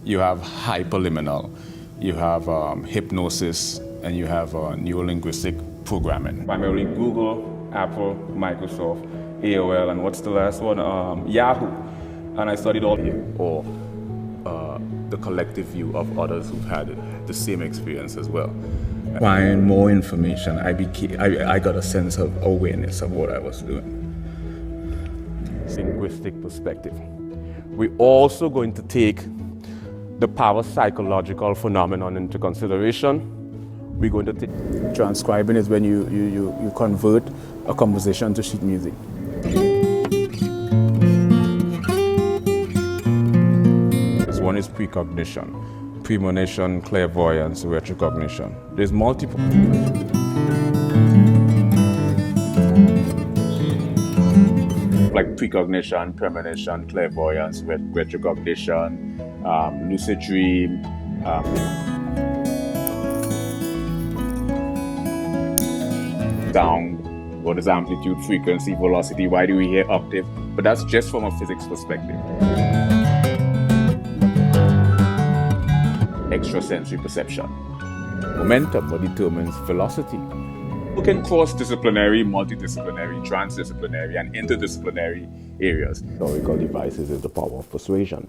You have hyperliminal, you have hypnosis, and you have neuro-linguistic programming. Primarily Google, Apple, Microsoft, AOL, and what's the last one? Yahoo. And I studied all or the collective view of others who've had the same experience as well. Find more information, I got a sense of awareness of what I was doing. Linguistic perspective. We're also going to take the parapsychological phenomenon into consideration. We're going to take... Transcribing is when you convert a conversation to sheet music. One is precognition, premonition, clairvoyance, retrocognition. There's multiple. Like precognition, premonition, clairvoyance, retrocognition, lucid dream. Sound, what is amplitude, frequency, velocity, why do we hear octave? But that's just from a physics perspective. Extrasensory perception. Momentum, what determines velocity. We can cross-disciplinary, multidisciplinary, transdisciplinary, and interdisciplinary areas. Historical devices is the power of persuasion.